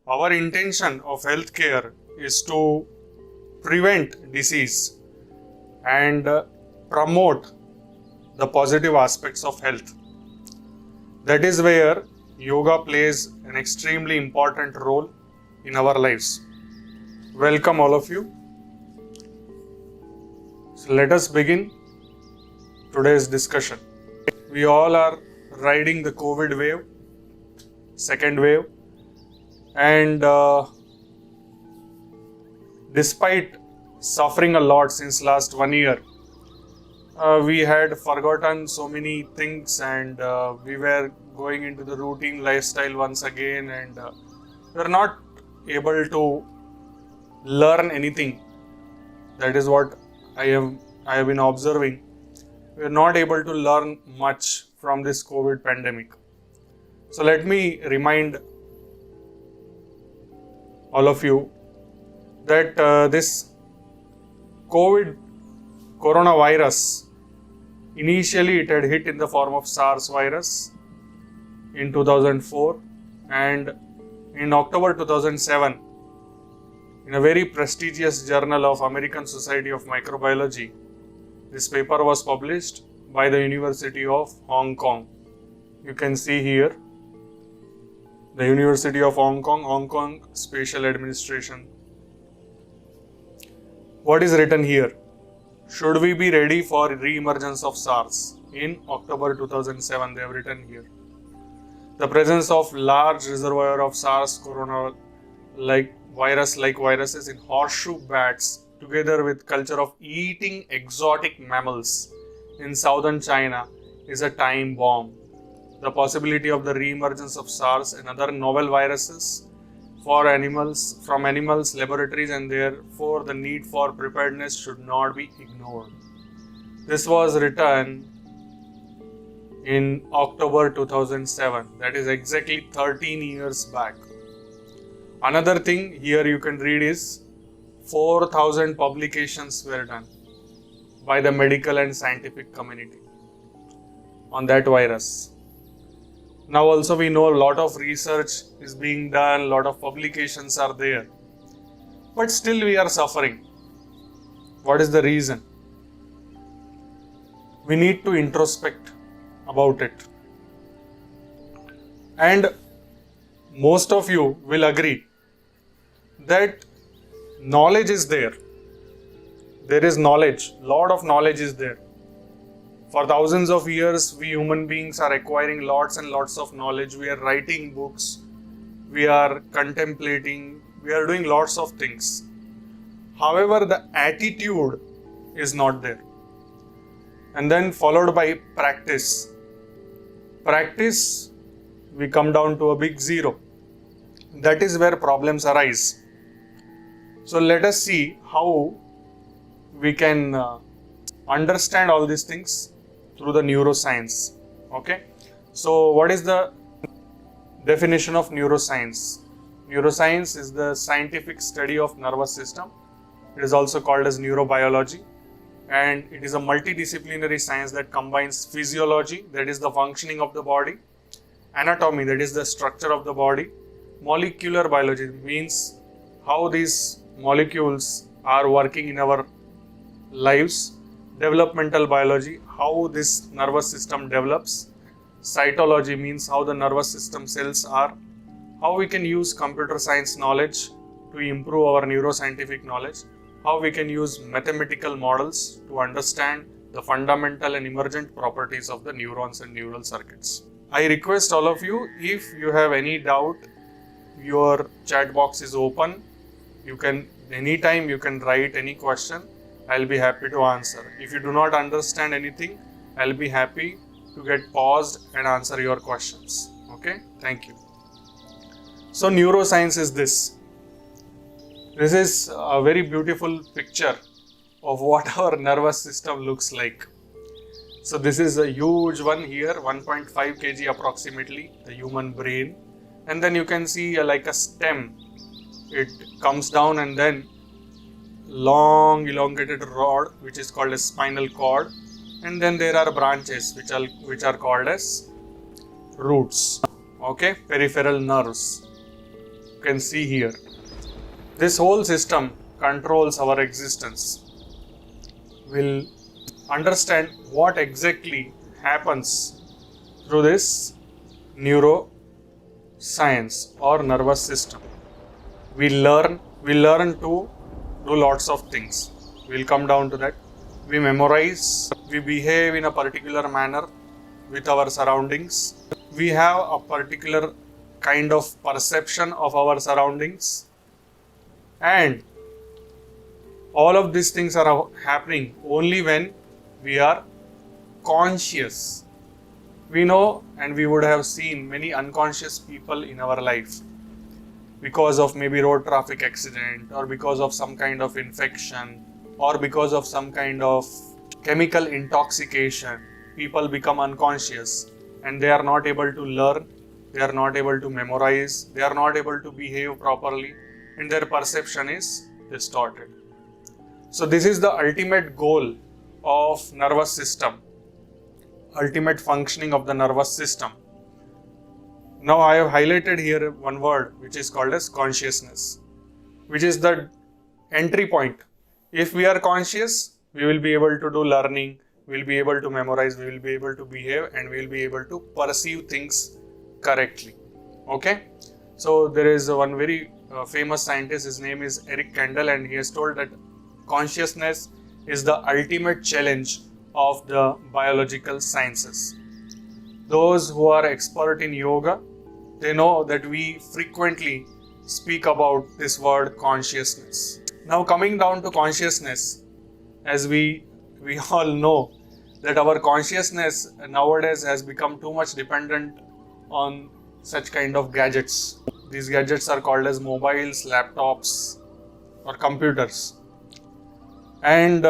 Our intention of healthcare is to prevent disease and promote the positive aspects of health. That is where yoga plays an extremely important role in our lives. Welcome all of you. So let us begin today's discussion. We all are riding the COVID wave, second wave, and despite suffering a lot since last 1 year, we had forgotten so many things and we were going into the routine lifestyle once again, and we are not able to learn anything. That is what I have been observing. We are not able to learn much from this COVID pandemic. So let me remind all of you that this coronavirus, initially it had hit in the form of SARS virus in 2004, and in October 2007, in a very prestigious journal of American Society of Microbiology, this paper was published by the University of Hong Kong. You can see here, the University of Hong Kong Spatial Administration. What is written here? Should we be ready for re-emergence of SARS? In October 2007, they have written here. The presence of large reservoir of SARS corona-like viruses in horseshoe bats, together with culture of eating exotic mammals in southern China, is a time bomb. The possibility of the re-emergence of SARS and other novel viruses from animals laboratories, and therefore the need for preparedness should not be ignored. This was written in October 2007. That is exactly 13 years back. Another thing here you can read is 4,000 publications were done by the medical and scientific community on that virus. Now also we know a lot of research is being done, a lot of publications are there, but still we are suffering. What is the reason? We need to introspect about it. And most of you will agree that knowledge is there. There is knowledge, lot of knowledge is there. For thousands of years, we human beings are acquiring lots and lots of knowledge. We are writing books, we are contemplating, we are doing lots of things. However, the attitude is not there. And then followed by practice. Practice, we come down to a big zero. That is where problems arise. So let us see how we can understand all these things through the neuroscience. Okay. So what is the definition of neuroscience? Neuroscience is the scientific study of nervous system. It is also called as neurobiology, and it is a multidisciplinary science that combines physiology, that is the functioning of the body, anatomy, that is the structure of the body, molecular biology, means how these molecules are working in our lives, developmental biology, how this nervous system develops, cytology means how the nervous system cells are, how we can use computer science knowledge to improve our neuroscientific knowledge, how we can use mathematical models to understand the fundamental and emergent properties of the neurons and neural circuits. I request all of you, if you have any doubt, your chat box is open. Anytime you can write any question. I'll be happy to answer. If you do not understand anything, I'll be happy to get paused and answer your questions. Okay, thank you. So neuroscience is this. This is a very beautiful picture of what our nervous system looks like. So this is a huge one here, 1.5 kg approximately, the human brain. And then you can see like a stem. It comes down and then long elongated rod which is called a spinal cord, and then there are branches which are called as roots. Okay, peripheral nerves. you can see here. This whole system controls our existence. We'll understand what exactly happens through this neuroscience or nervous system. We learn to do lots of things. We'll come down to that. We memorize, we behave in a particular manner with our surroundings. We have a particular kind of perception of our surroundings, and all of these things are happening only when we are conscious. We know, and we would have seen many unconscious people in our life because of maybe road traffic accident, or because of some kind of infection, or because of some kind of chemical intoxication. People become unconscious and they are not able to learn, they are not able to memorize, they are not able to behave properly, and their perception is distorted. So this is the ultimate goal of nervous system, ultimate functioning of the nervous system. Now I have highlighted here one word which is called as consciousness, which is the entry point. If we are conscious, we will be able to do learning, we will be able to memorize, we will be able to behave, and we will be able to perceive things correctly. Okay? So there is one very famous scientist, his name is Eric Kandel, and he has told that consciousness is the ultimate challenge of the biological sciences. Those who are expert in yoga, they know that we frequently speak about this word consciousness. Now coming down to consciousness, as we all know that our consciousness nowadays has become too much dependent on such kind of gadgets. These gadgets are called as mobiles, laptops, or computers. And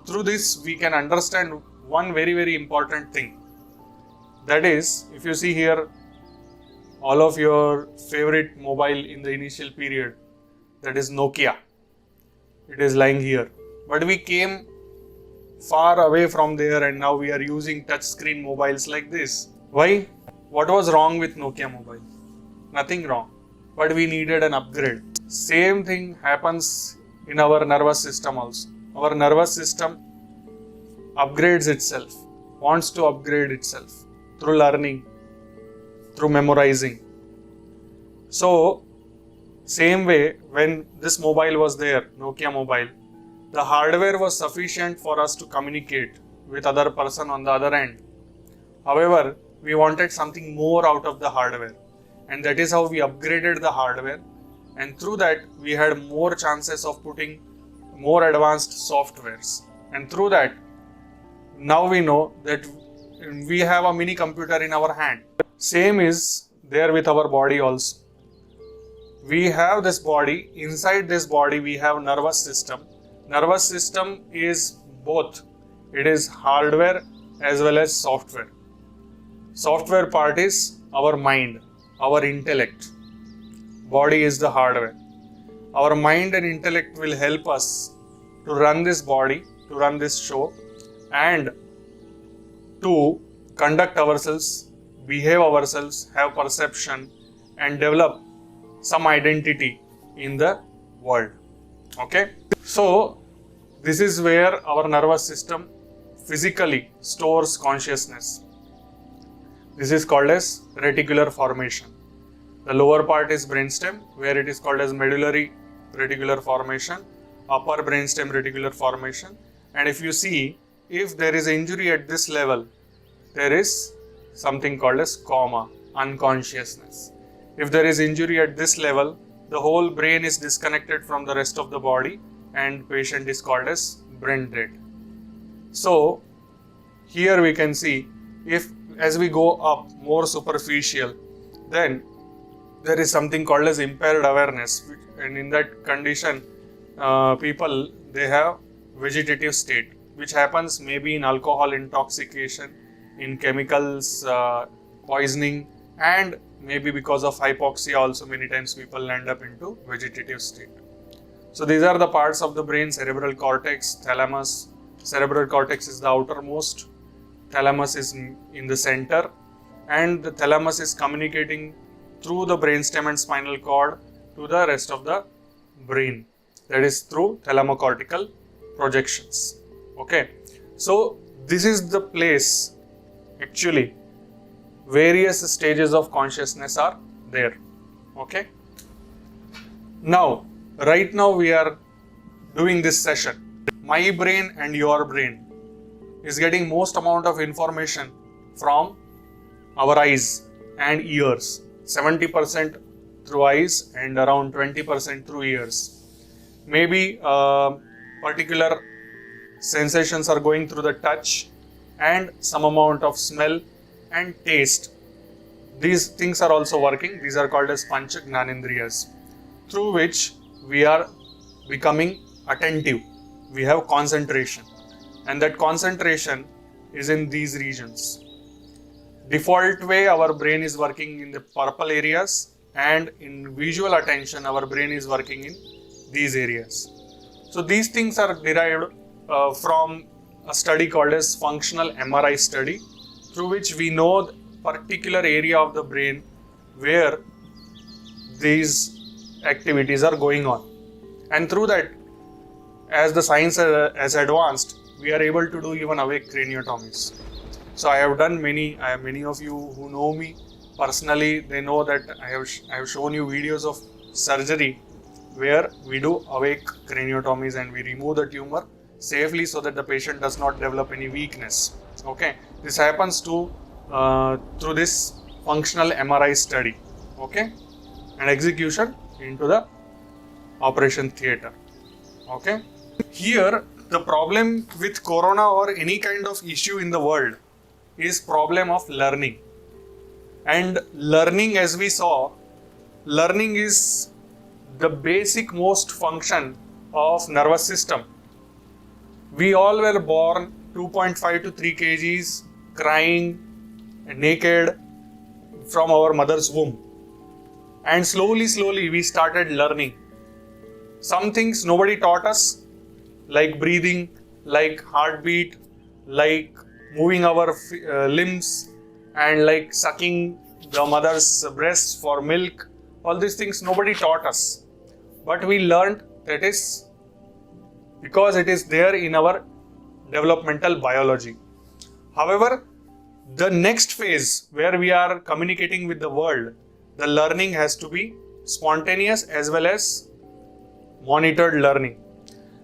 through this we can understand one very, very important thing. That is, if you see here, all of your favorite mobile in the initial period, that is Nokia. It is lying here. But we came far away from there and now we are using touch screen mobiles like this. Why? What was wrong with Nokia mobile? Nothing wrong. But we needed an upgrade. Same thing happens in our nervous system also. Our nervous system upgrades itself, wants to upgrade itself through learning, through memorizing. So, same way, when this mobile was there, Nokia mobile, the hardware was sufficient for us to communicate with other person on the other end. However, we wanted something more out of the hardware, and that is how we upgraded the hardware, and through that we had more chances of putting more advanced softwares, and through that now we know that we have a mini computer in our hand. Same is there with our body also. We have this body, inside this body we have nervous system. Nervous system is both, it is hardware as well as software. Software part is our mind, our intellect. Body is the hardware. Our mind and intellect will help us to run this body, to run this show, and to conduct ourselves, behave ourselves, have perception, and develop some identity in the world. Okay? So, this is where our nervous system physically stores consciousness. This is called as reticular formation. The lower part is brainstem, where it is called as medullary reticular formation, upper brainstem reticular formation. And if you see, if there is injury at this level, there is something called as coma, unconsciousness. If there is injury at this level, the whole brain is disconnected from the rest of the body and patient is called as brain dead. So, here we can see, if as we go up more superficial, then there is something called as impaired awareness, and in that condition people, they have vegetative state, which happens maybe in alcohol intoxication, in chemicals poisoning, and maybe because of hypoxia also many times people end up into vegetative state. So these are the parts of the brain: cerebral cortex, thalamus. Cerebral cortex is the outermost, thalamus is in the center, and the thalamus is communicating through the brainstem and spinal cord to the rest of the brain. That is through thalamocortical projections. Okay. So this is the place, actually, various stages of consciousness are there. Okay. Now, right now we are doing this session. My brain and your brain is getting most amount of information from our eyes and ears. 70% through eyes and around 20% through ears. Maybe particular sensations are going through the touch and some amount of smell and taste. These things are also working. These are called as Pancha Gnanendriyas, through which we are becoming attentive. We have concentration, and that concentration is in these regions. Default way, our brain is working in the purple areas, and in visual attention, our brain is working in these areas. So these things are derived from a study called as functional MRI study, through which we know the particular area of the brain where these activities are going on. And through that, as the science has advanced, we are able to do even awake craniotomies. So I have done many of you who know me personally, they know that I have shown you videos of surgery where we do awake craniotomies and we remove the tumor safely so that the patient does not develop any weakness. Okay, this happens through this functional MRI study. Okay, and execution into the operation theatre. Okay, here the problem with corona or any kind of issue in the world is problem of learning. And learning, as we saw, learning is the basic most function of nervous system. We all were born 2.5 to 3 kgs, crying, naked from our mother's womb. And slowly we started learning. Some things nobody taught us, like breathing, like heartbeat, like moving our limbs, and like sucking the mother's breasts for milk. All these things nobody taught us. But we learned that is because it is there in our developmental biology. However, the next phase where we are communicating with the world, the learning has to be spontaneous as well as monitored learning.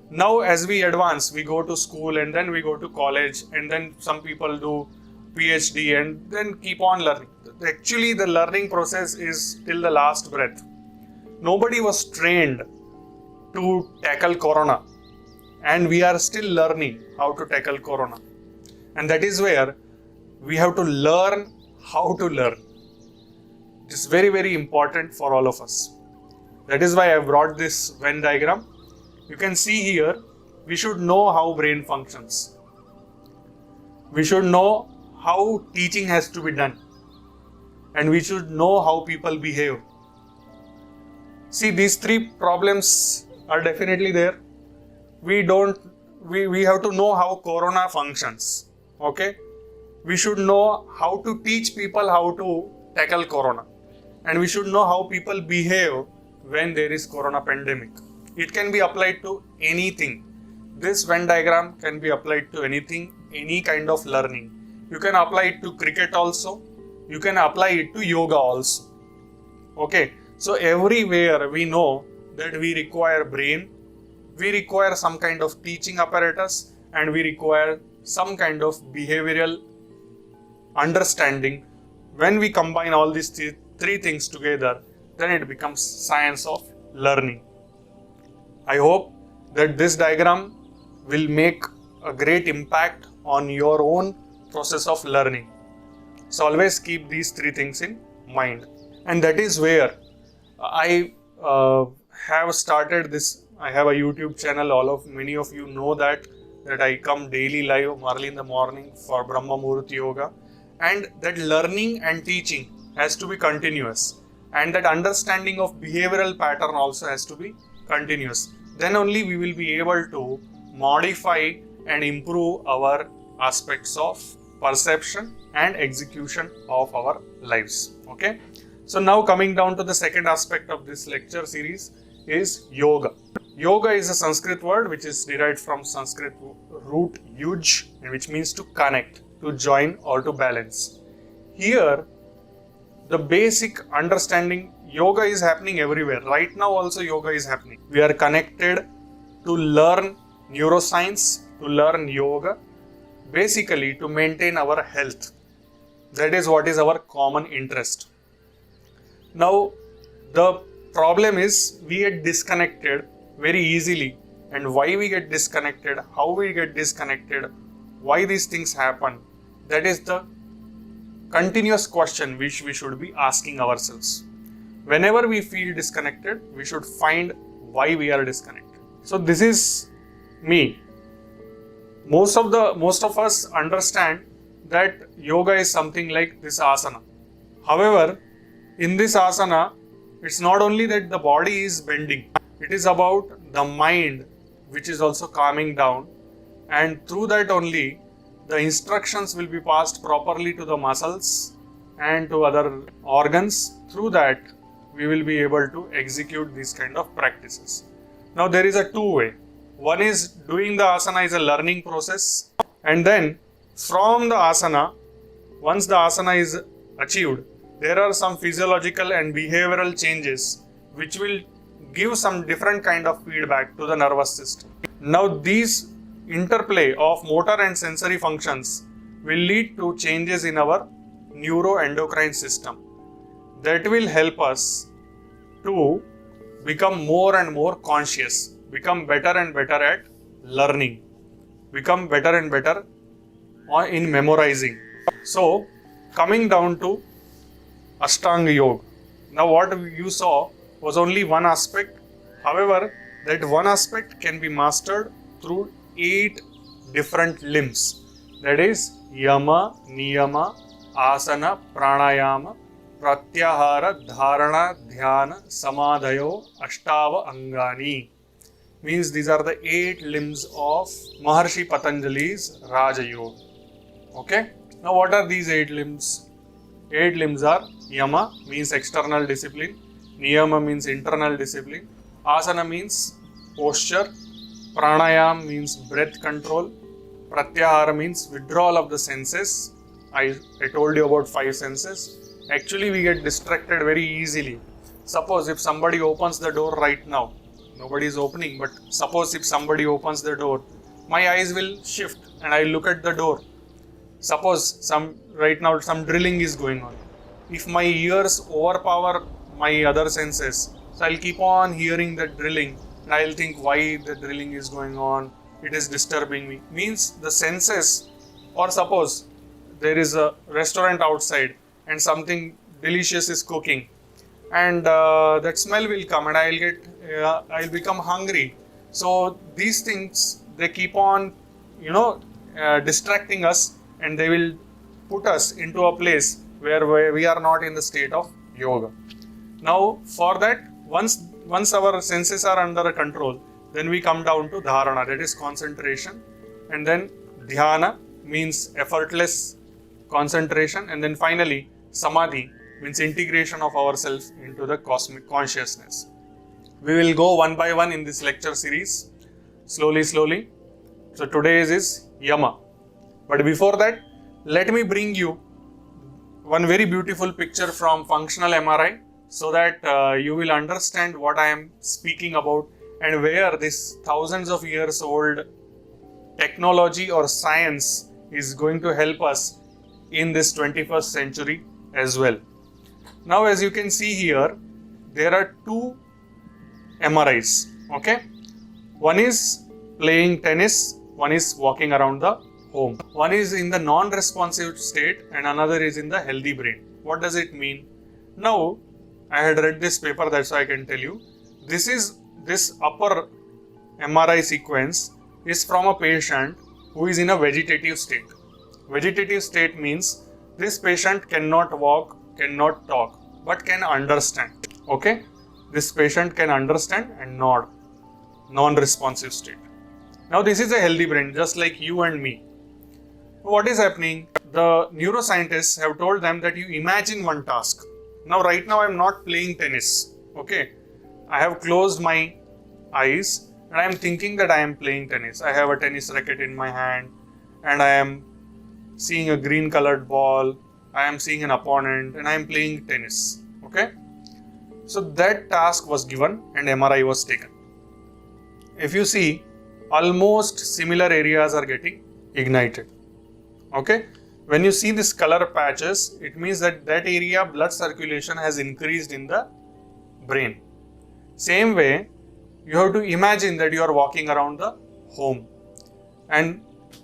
Now as we advance, we go to school and then we go to college and then some people do PhD and then keep on learning. Actually, the learning process is till the last breath. Nobody was trained to tackle corona, and we are still learning how to tackle corona. And that is where we have to learn how to learn. It is very important for all of us. That is why I brought this Venn diagram. You can see here, we should know how brain functions. We should know how teaching has to be done. And we should know how people behave. See, these three problems are definitely there. We have to know how corona functions. Okay? We should know how to teach people how to tackle corona. And we should know how people behave when there is corona pandemic. It can be applied to anything. This Venn diagram can be applied to anything, any kind of learning. You can apply it to cricket also. You can apply it to yoga also. Okay. So everywhere we know that we require brain, we require some kind of teaching apparatus, and we require some kind of behavioral understanding. When we combine all these three things together, then it becomes science of learning. I hope that this diagram will make a great impact on your own process of learning. So always keep these three things in mind. And that is where I have started this. I have a YouTube channel. Many of you know that I come daily live early in the morning for Brahma Muhurta Yoga. And that learning and teaching has to be continuous. And that understanding of behavioral pattern also has to be continuous. Then only we will be able to modify and improve our aspects of perception and execution of our lives. Okay. So now coming down to the second aspect of this lecture series is yoga. Yoga is a Sanskrit word which is derived from Sanskrit root yuj, and which means to connect, to join or to balance. Here, the basic understanding, yoga is happening everywhere. Right now also yoga is happening. We are connected to learn neuroscience, to learn yoga, basically to maintain our health. That is what is our common interest. Now, the problem is we get disconnected very easily. And why we get disconnected, how we get disconnected, why these things happen, that is the continuous question which we should be asking ourselves. Whenever we feel disconnected, we should find why we are disconnected. So this is me. Most of us understand that yoga is something like this asana. However, in this asana, it's not only that the body is bending, it is about the mind which is also calming down, and through that only the instructions will be passed properly to the muscles and to other organs. Through that, we will be able to execute these kind of practices. Now, there is a two-way. One is doing the asana is a learning process, and then from the asana, once the asana is achieved, there are some physiological and behavioral changes which will give some different kind of feedback to the nervous system. Now, these interplay of motor and sensory functions will lead to changes in our neuroendocrine system that will help us to become more and more conscious, become better and better at learning, become better and better in memorizing. So, coming down to Ashtanga Yoga. Now, what you saw was only one aspect. However, that one aspect can be mastered through 8 different limbs. That is Yama, Niyama, Asana, Pranayama, Pratyahara, Dharana, Dhyana, Samadhayo, Ashtava Angani. Means these are the 8 limbs of Maharshi Patanjali's Raja Yoga. Okay? Now what are these 8 limbs? 8 limbs are Yama means external discipline, Niyama means internal discipline, Asana means posture, Pranayam means breath control, Pratyahara means withdrawal of the senses. I told you about 5 senses. Actually, we get distracted very easily. Suppose if somebody opens the door right now, nobody is opening, but suppose if somebody opens the door, my eyes will shift and I look at the door. Suppose right now some drilling is going on. If my ears overpower my other senses, so I'll keep on hearing the drilling and I'll think why the drilling is going on, it is disturbing me. Means the senses, or suppose there is a restaurant outside and something delicious is cooking, and that smell will come and I'll become hungry. So these things, they keep on distracting us, and they will put us into a place where we are not in the state of yoga. Now for that, once our senses are under control, then we come down to dharana, that is concentration, and then dhyana means effortless concentration, and then finally samadhi means integration of ourselves into the cosmic consciousness. We will go one by one in this lecture series, slowly. So today's is Yama. But before that, let me bring you one very beautiful picture from functional MRI, so that you will understand what I am speaking about and where this thousands of years old technology or science is going to help us in this 21st century as well. Now, as you can see here, there are 2 MRIs. Okay, one is playing tennis, one is walking around the home. One is in the non-responsive state and another is in the healthy brain. What does it mean? Now, I had read this paper, that's why I can tell you. This upper MRI sequence is from a patient who is in a vegetative state. Vegetative state means this patient cannot walk, cannot talk, but can understand. Okay? This patient can understand and nod. Non-responsive state. Now this is a healthy brain, just like you and me. What is happening? The neuroscientists have told them that you imagine one task. Now right now I am not playing tennis. Okay, I have closed my eyes and I am thinking that I am playing tennis. I have a tennis racket in my hand and I am seeing a green colored ball. I am seeing an opponent and I am playing tennis. Okay, so that task was given and MRI was taken. If you see, almost similar areas are getting ignited. Okay, when you see this color patches, it means that that area blood circulation has increased in the brain. Same way, you have to imagine that you are walking around the home and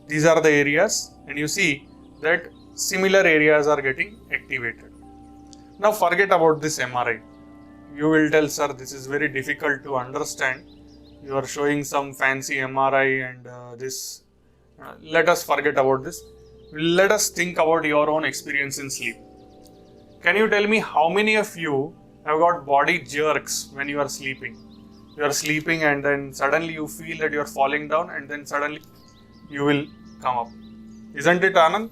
these are the areas, and you see that similar areas are getting activated. Now forget about this MRI. You will tell, sir, this is very difficult to understand. You are showing some fancy MRI and this. Let us forget about this. Let us think about your own experience in sleep. Can you tell me how many of you have got body jerks when you are sleeping? You are sleeping and then suddenly you feel that you are falling down and then suddenly you will come up. Isn't it, Anand?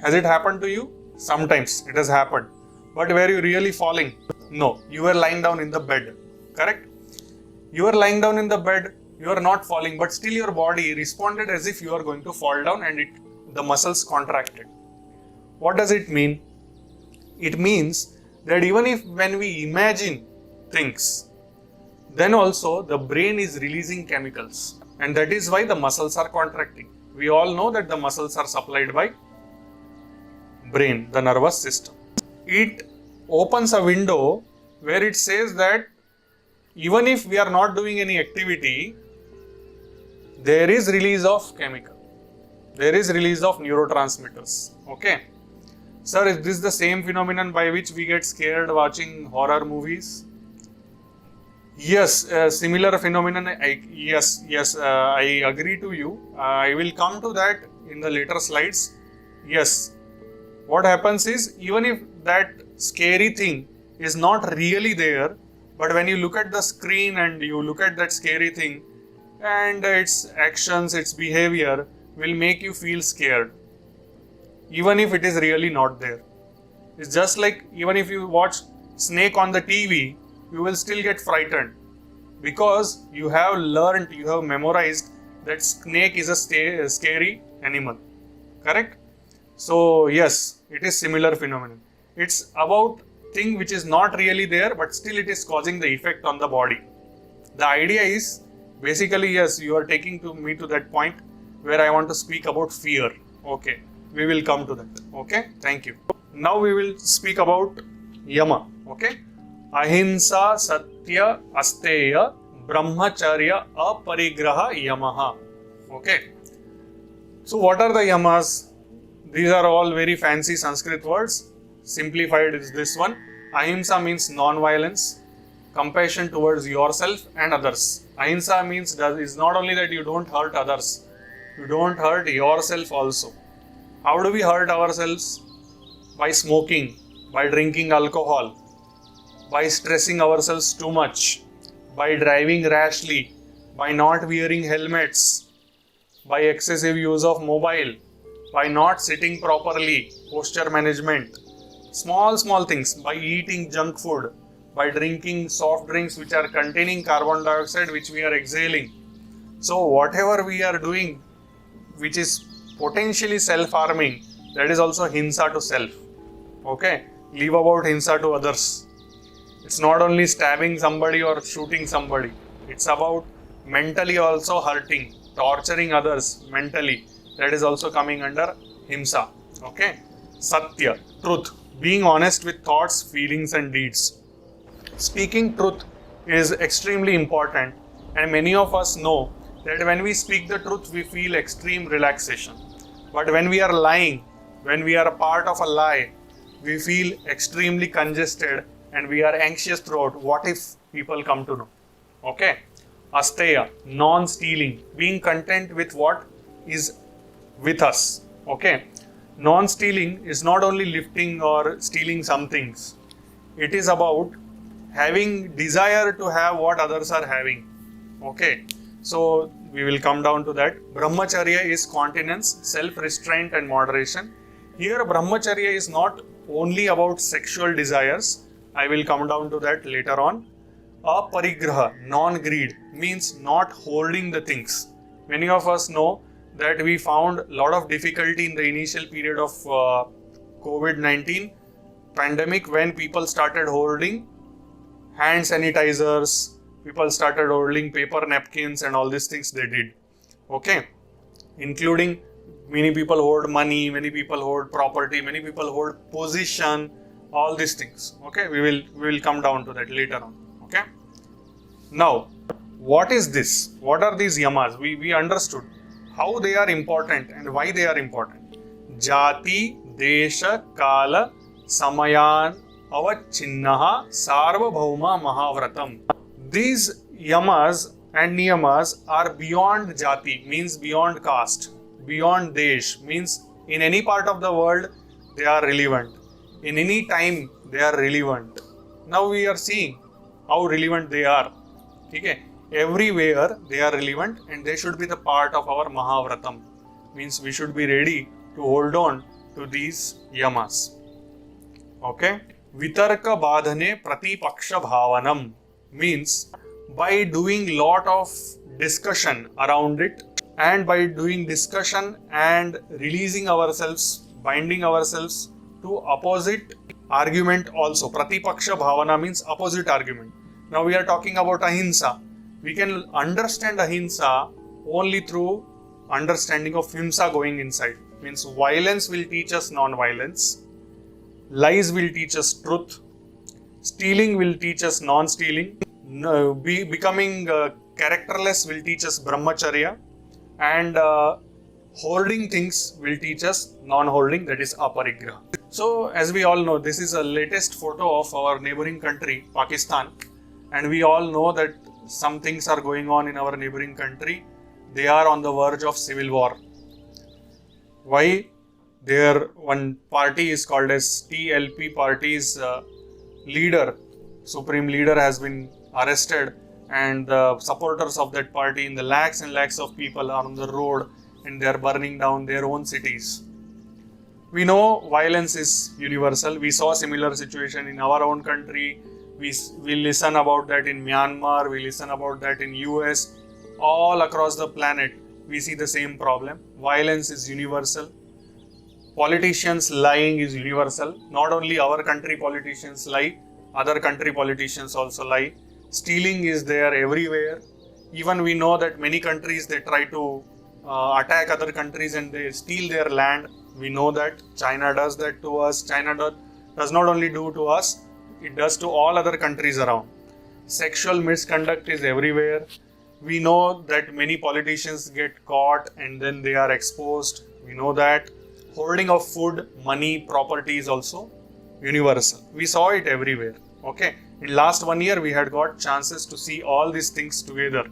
Has it happened to you? Sometimes it has happened. But were you really falling? No, you were lying down in the bed. Correct? You are lying down in the bed, you are not falling, but still your body responded as if you are going to fall down and the muscles contracted. What does it mean? It means that even if when we imagine things, then also the brain is releasing chemicals, and that is why the muscles are contracting. We all know that the muscles are supplied by brain, the nervous system. It opens a window where it says that even if we are not doing any activity, there is release of chemical. There is release of neurotransmitters. Okay. Sir, is this the same phenomenon by which we get scared watching horror movies? Yes, similar phenomenon. I agree to you. I will come to that in the later slides. Yes. What happens is, even if that scary thing is not really there, but when you look at the screen and you look at that scary thing and its actions, its behavior will make you feel scared, even if it is really not there. It's just like even if you watch snake on the TV, you will still get frightened because you have learned, you have memorized that snake is a scary animal. Correct? So yes, it is similar phenomenon. It's about thing which is not really there, but still it is causing the effect on the body. The idea is basically, yes, you are taking me to that point where I want to speak about fear. Okay, we will come to that. Okay, thank you. Now we will speak about Yama. Okay, Ahimsa Satya Asteya Brahmacharya Aparigraha Yamaha. Okay, so what are the Yamas? These are all very fancy Sanskrit words. Simplified is this one. Ahimsa means non-violence, compassion towards yourself and others. Ahimsa means is not only that you don't hurt others, you don't hurt yourself also. How do we hurt ourselves? By smoking, by drinking alcohol, by stressing ourselves too much, by driving rashly, by not wearing helmets, by excessive use of mobile, by not sitting properly, posture management. Small things, by eating junk food, by drinking soft drinks which are containing carbon dioxide which we are exhaling. So whatever we are doing which is potentially self-harming, that is also hinsa to self. Okay, leave about hinsa to others. It's not only stabbing somebody or shooting somebody. It's about mentally also hurting, torturing others mentally. That is also coming under himsa. Okay, satya, truth. Being honest with thoughts, feelings and deeds. Speaking truth is extremely important, and many of us know that when we speak the truth, we feel extreme relaxation. But when we are lying, when we are a part of a lie, we feel extremely congested and we are anxious throughout. What if people come to know? Okay. Asteya, non-stealing, being content with what is with us. Okay. Non-stealing is not only lifting or stealing some things. It is about having desire to have what others are having. Okay. So we will come down to that. Brahmacharya is continence, self-restraint and moderation. Here Brahmacharya is not only about sexual desires, I will come down to that later on. Aparigraha, non-greed, means not holding the things. Many of us know that we found a lot of difficulty in the initial period of COVID-19 pandemic when people started holding hand sanitizers, people started holding paper napkins and all these things they did. Okay, including many people hold money, many people hold property, many people hold position, all these things. Okay, we will come down to that later on. Okay, now what is this? What are these yamas? We understood how they are important and why they are important. Jati, Desha, Kala, Samayan, Avachinnaha, Sarvabhauma, Mahavratam. These yamas and niyamas are beyond jati, means beyond caste, beyond desh, means in any part of the world they are relevant. In any time they are relevant. Now we are seeing how relevant they are. Okay? Everywhere they are relevant and they should be the part of our Mahavratam. Means we should be ready to hold on to these yamas. Okay? Vitarka badhane pratipaksha bhavanam, means by doing lot of discussion around it and by doing discussion and releasing ourselves, binding ourselves to opposite argument also. Pratipaksha bhavana means opposite argument. Now we are talking about ahimsa. We can understand ahimsa only through understanding of himsa going inside. Means violence will teach us non-violence, lies will teach us truth, stealing will teach us non-stealing, becoming characterless will teach us brahmacharya, and holding things will teach us non-holding, that is aparigraha. So as we all know, this is a latest photo of our neighboring country, Pakistan, and we all know that some things are going on in our neighboring country. They are on the verge of civil war. Why? Their one party is called as TLP party's leader, supreme leader has been arrested, and the supporters of that party in the lakhs and lakhs of people are on the road and they are burning down their own cities. We know violence is universal. We saw similar situation in our own country. We listen about that in Myanmar, we listen about that in US, all across the planet we see the same problem. Violence is universal. Politicians lying is universal. Not only our country politicians lie, other country politicians also lie. Stealing is there everywhere. Even we know that many countries they try to attack other countries and they steal their land. We know that China does that to us. China does not only do to us, it does to all other countries around. Sexual misconduct is everywhere. We know that many politicians get caught and then they are exposed. We know that. Holding of food, money, property is also universal. We saw it everywhere. Okay. In last 1 year, we had got chances to see all these things together.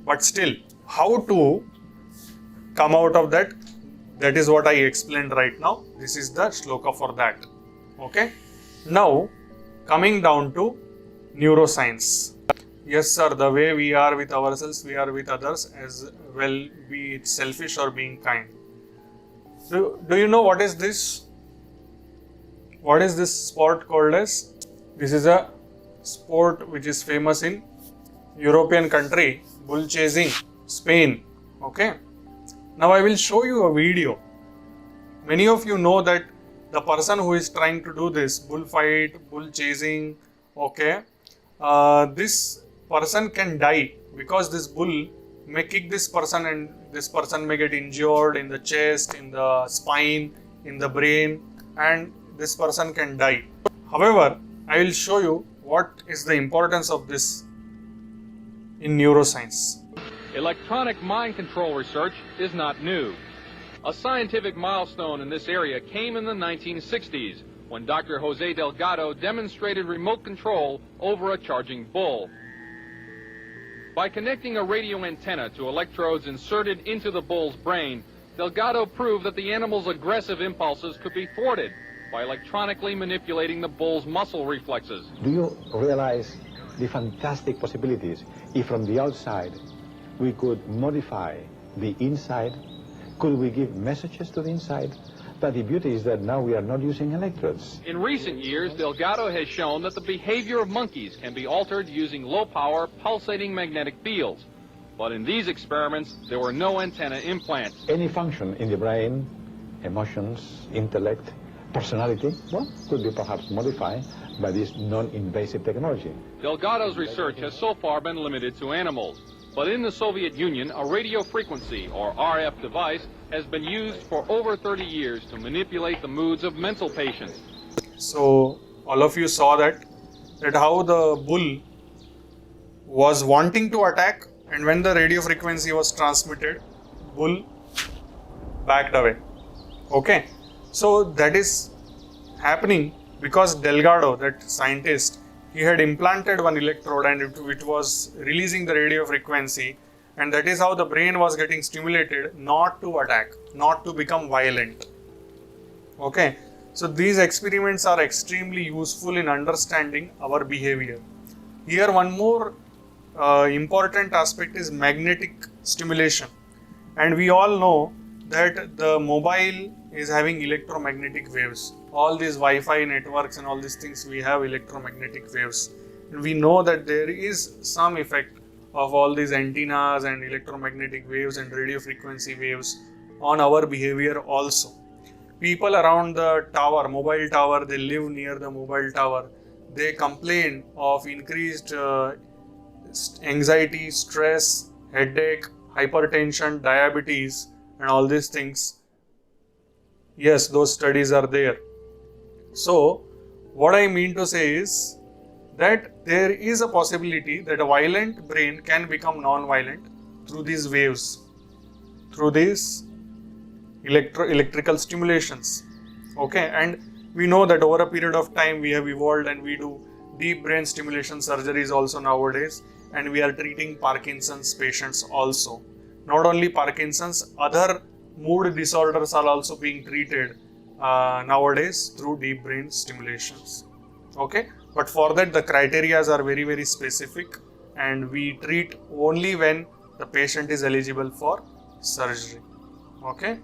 But still, how to come out of that? That is what I explained right now. This is the shloka for that. Okay. Now, coming down to neuroscience. Yes, sir, the way we are with ourselves, we are with others as well, be it selfish or being kind. Do you know what is this? What is this sport called as? This is a sport which is famous in European country, bull chasing, Spain. Okay. Now I will show you a video. Many of you know that the person who is trying to do this bullfight, bull chasing, okay, this person can die because this bull may kick this person and this person may get injured in the chest, in the spine, in the brain, and this person can die. However, I will show you what is the importance of this in neuroscience. Electronic mind control research is not new. A scientific milestone in this area came in the 1960s when Dr. Jose Delgado demonstrated remote control over a charging bull. By connecting a radio antenna to electrodes inserted into the bull's brain, Delgado proved that the animal's aggressive impulses could be thwarted by electronically manipulating the bull's muscle reflexes. Do you realize the fantastic possibilities if from the outside we could modify the inside? Could we give messages to the inside? But the beauty is that now we are not using electrodes. In recent years, Delgado has shown that the behavior of monkeys can be altered using low-power, pulsating magnetic fields. But in these experiments, there were no antenna implants. Any function in the brain, emotions, intellect, personality, well, could be perhaps modified by this non-invasive technology. Delgado's research has so far been limited to animals. But in the Soviet Union, a radio frequency, or RF device, has been used for over 30 years to manipulate the moods of mental patients. So all of you saw that how the bull was wanting to attack, and when the radio frequency was transmitted, bull backed away. Okay, so that is happening because Delgado, that scientist, he had implanted one electrode and it was releasing the radio frequency, and that is how the brain was getting stimulated not to attack, not to become violent. Okay, so these experiments are extremely useful in understanding our behavior. Here one more important aspect is magnetic stimulation, and we all know that the mobile is having electromagnetic waves. All these Wi-Fi networks and all these things, we have electromagnetic waves. And we know that there is some effect of all these antennas and electromagnetic waves and radio frequency waves on our behavior also. People around the tower, mobile tower, they live near the mobile tower, they complain of increased anxiety, stress, headache, hypertension, diabetes, and all these things. Yes, those studies are there. So, what I mean to say is that there is a possibility that a violent brain can become non-violent through these waves, through these electrical stimulations. Okay, and we know that over a period of time we have evolved and we do deep brain stimulation surgeries also nowadays, and we are treating Parkinson's patients also. Not only Parkinson's, other mood disorders are also being treated nowadays through deep brain stimulations. Okay, but for that the criteria are very, very specific, and we treat only when the patient is eligible for surgery. Okay,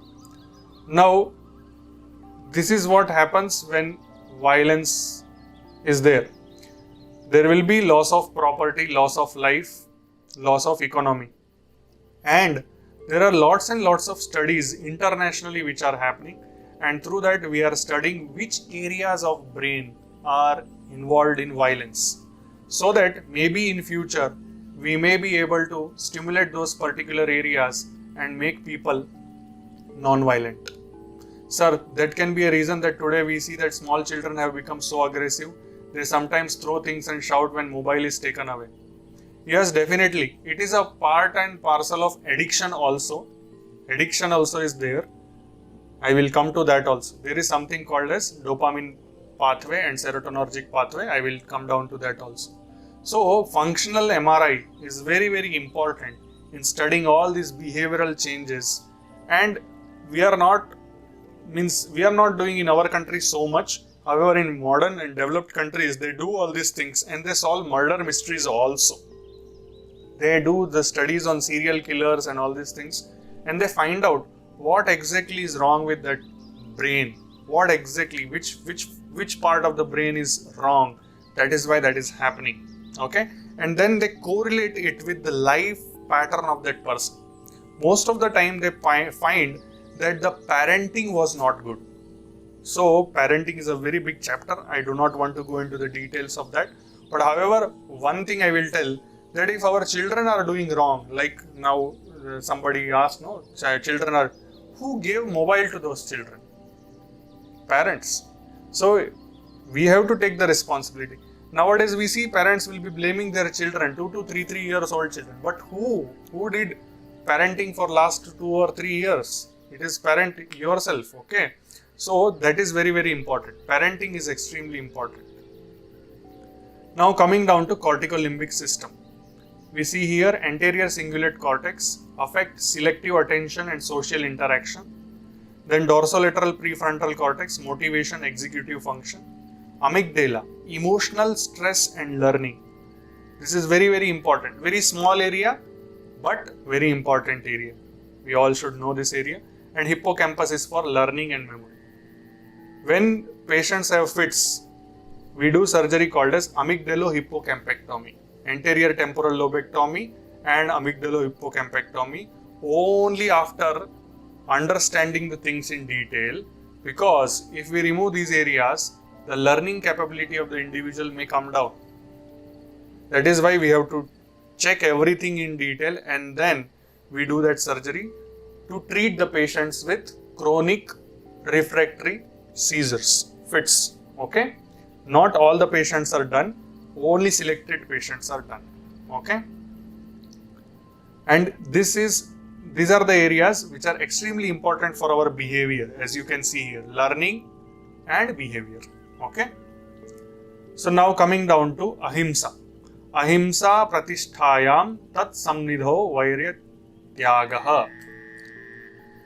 now this is what happens when violence is there. There will be loss of property, loss of life, loss of economy, and there are lots and lots of studies internationally which are happening, and through that we are studying which areas of brain are involved in violence, so that maybe in future we may be able to stimulate those particular areas and make people non-violent. Sir, that can be a reason that today we see that small children have become so aggressive. They sometimes throw things and shout when mobile is taken away. Yes, definitely. It is a part and parcel of addiction also. Addiction also is there. I will come to that also. There is something called as dopamine pathway and serotonergic pathway. I will come down to that also. So, functional MRI is very, very important in studying all these behavioral changes, and we are not doing in our country so much. However, in modern and developed countries, they do all these things and they solve murder mysteries also. They do the studies on serial killers and all these things, and they find out what exactly is wrong with that brain, what exactly, which part of the brain is wrong. That is why that is happening. Okay, and then they correlate it with the life pattern of that person. Most of the time they find that the parenting was not good. So parenting is a very big chapter. I do not want to go into the details of that. But however, one thing I will tell, that if our children are doing wrong, like now somebody asked, no, children are, who gave mobile to those children? Parents. So we have to take the responsibility. Nowadays we see parents will be blaming their children, 2 to 3 years old children. But who did parenting for last 2 or 3 years? It is parent yourself, okay? So that is very, very important. Parenting is extremely important. Now coming down to cortical limbic system. We see here anterior cingulate cortex affect selective attention and social interaction. Then dorsolateral prefrontal cortex, motivation, executive function. Amygdala, emotional stress and learning. This is very, very important. Very small area, but very important area. We all should know this area. And hippocampus is for learning and memory. when patients have fits, we do surgery called as amygdalohypocampectomy, anterior temporal lobectomy and amygdalohypocampectomy, only after understanding the things in detail, because if we remove these areas, the learning capability of the individual may come down. That is why we have to check everything in detail and then we do that surgery to treat the patients with chronic refractory seizures, fits. Okay, not all the patients are done, only selected patients are done. Okay, and these are the areas which are extremely important for our behavior, as you can see here, learning and behavior. Okay, so now coming down to ahimsa. Ahimsa pratisthayam tat samnidho vairya tyagaha.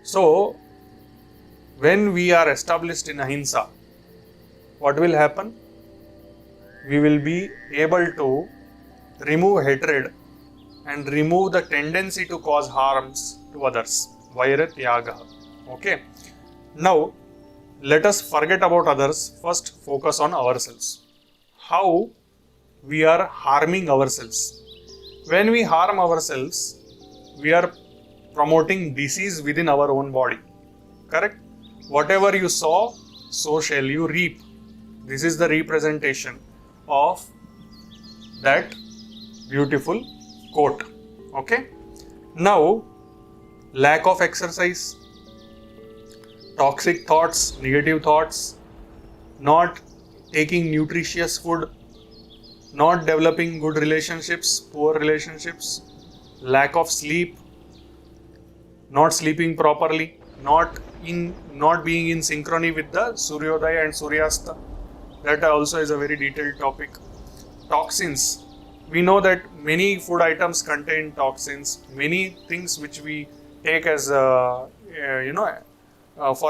So when we are established in ahimsa, what will happen? We will be able to remove hatred and remove the tendency to cause harms to others. Vairya tyagaha. Okay. Now let us forget about others. First focus on ourselves. How we are harming ourselves. When we harm ourselves, we are promoting disease within our own body. Correct? Whatever you sow, so shall you reap. This is the representation of that beautiful quote. Okay? Now, lack of exercise, toxic thoughts, negative thoughts, not taking nutritious food, not developing good relationships, poor relationships, lack of sleep, not sleeping properly, not being in synchrony with the Suryodaya and Suryasta. That also is a very detailed topic. Toxins. We know that many food items contain toxins. Many things which we take as for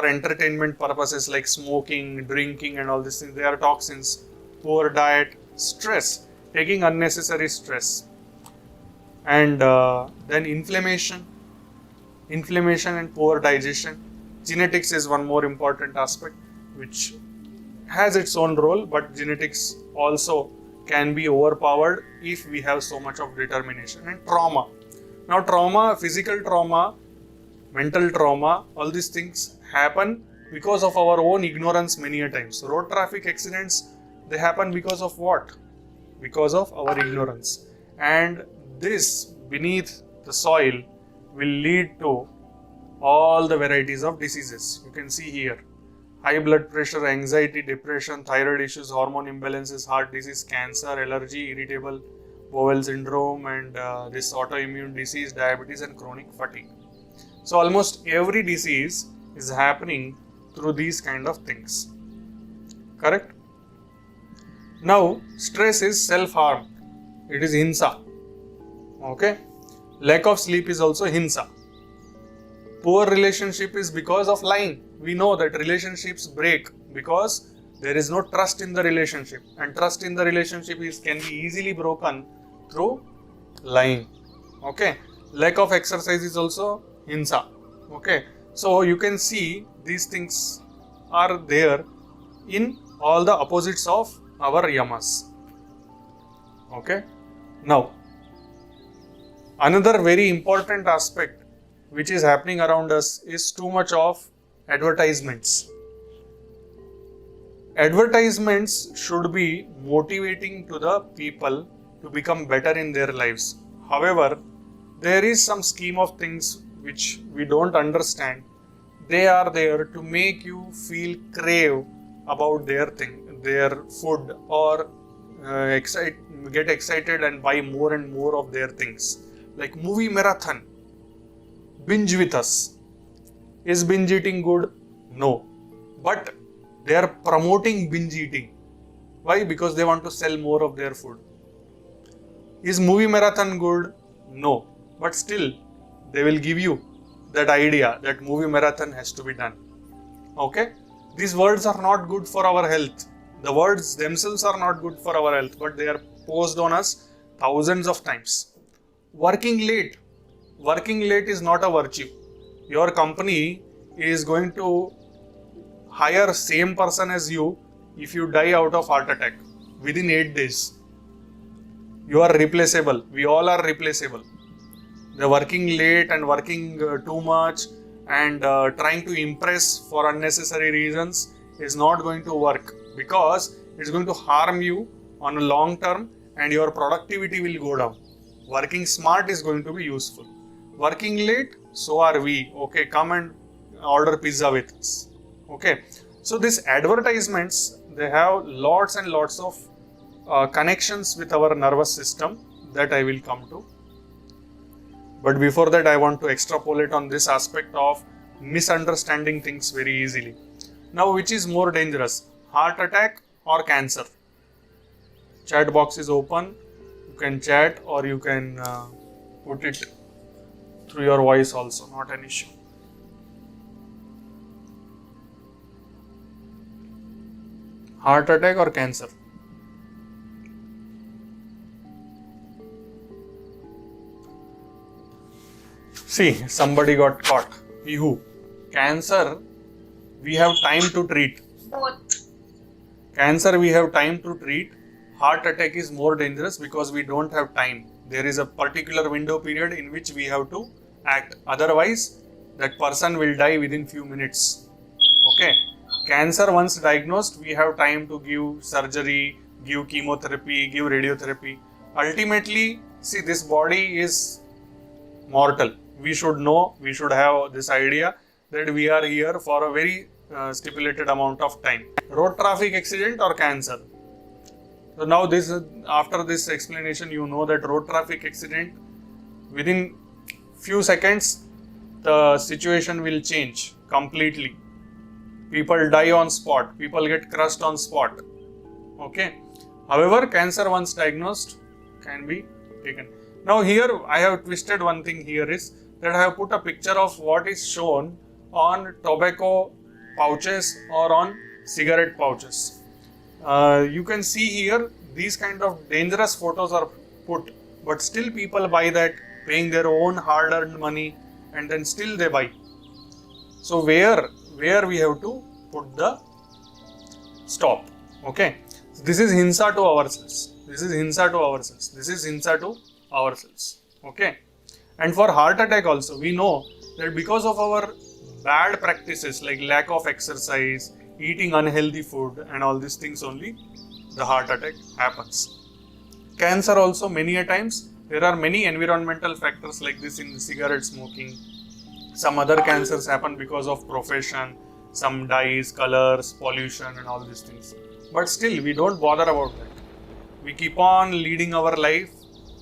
entertainment purposes, like smoking, drinking and all these things, they are toxins. Poor diet, stress, taking unnecessary stress, and then inflammation and poor digestion. Genetics is one more important aspect which has its own role, but genetics also can be overpowered if we have so much of determination. And trauma. Now trauma, physical trauma, mental trauma, all these things happen because of our own ignorance many a times. Road traffic accidents, they happen because of what? Because of our ignorance. And this beneath the soil will lead to all the varieties of diseases. You can see here, high blood pressure, anxiety, depression, thyroid issues, hormone imbalances, heart disease, cancer, allergy, irritable bowel syndrome, and this autoimmune disease, diabetes and chronic fatigue. So almost every disease is happening through these kind of things. Correct? Now, stress is self-harm. It is hinsa. Okay? Lack of sleep is also hinsa. Poor relationship is because of lying. We know that relationships break because there is no trust in the relationship, and trust in the relationship can be easily broken through lying. Okay? Lack of exercise is also hinsa. Okay? So you can see these things are there in all the opposites of our yamas. Okay? Now, another very important aspect which is happening around us is too much of advertisements. Advertisements should be motivating to the people to become better in their lives. However, there is some scheme of things which we don't understand. They are there to make you feel crave about their food, or get excited and buy more and more of their things. Like movie marathon, binge with us. Is binge eating good? No. But they are promoting binge eating. Why? Because they want to sell more of their food. Is movie marathon good? No. But still, they will give you that idea that movie marathon has to be done. Okay? These words are not good for our health. The words themselves are not good for our health, but they are posed on us thousands of times. Working late. Working late is not a virtue. Your company is going to hire same person as you if you die out of heart attack within 8 days. You are replaceable. We all are replaceable. The working late and working too much and trying to impress for unnecessary reasons is not going to work, because it's going to harm you on a long term and your productivity will go down. Working smart is going to be useful. Working late, so are we. Okay, come and order pizza with us. Okay, so these advertisements, they have lots and lots of connections with our nervous system that I will come to. But before that, I want to extrapolate on this aspect of misunderstanding things very easily. Now, which is more dangerous, heart attack or cancer? Chat box is open. You can chat or you can put it through your voice also, not an issue. Heart attack or cancer? See, somebody got caught. Who? Cancer, we have time to treat. Both. Cancer, we have time to treat. Heart attack is more dangerous because we don't have time. There is a particular window period in which we have to act. Otherwise, that person will die within few minutes. Okay. Cancer, once diagnosed, we have time to give surgery, give chemotherapy, give radiotherapy. Ultimately, see, this body is mortal. We should know, we should have this idea that we are here for a very stipulated amount of time. Road traffic accident or cancer? So now this, after this explanation, you know that road traffic accident, within few seconds, the situation will change completely. People die on spot, people get crushed on spot. Okay. However, cancer once diagnosed can be taken. Now here I have twisted one thing here is that I have put a picture of what is shown on tobacco pouches or on cigarette pouches. You can see here these kind of dangerous photos are put, but still people buy that, paying their own hard-earned money, and then still they buy. So where we have to put the stop? Okay, this is hinsa to ourselves. This is hinsa to ourselves. This is hinsa to ourselves. Okay, and for heart attack also, we know that because of our bad practices like lack of exercise, eating unhealthy food, and all these things only, the heart attack happens. Cancer also, many a times there are many environmental factors like this in cigarette smoking. Some other cancers happen because of profession, some dyes, colors, pollution, and all these things. But still, we don't bother about that. We keep on leading our life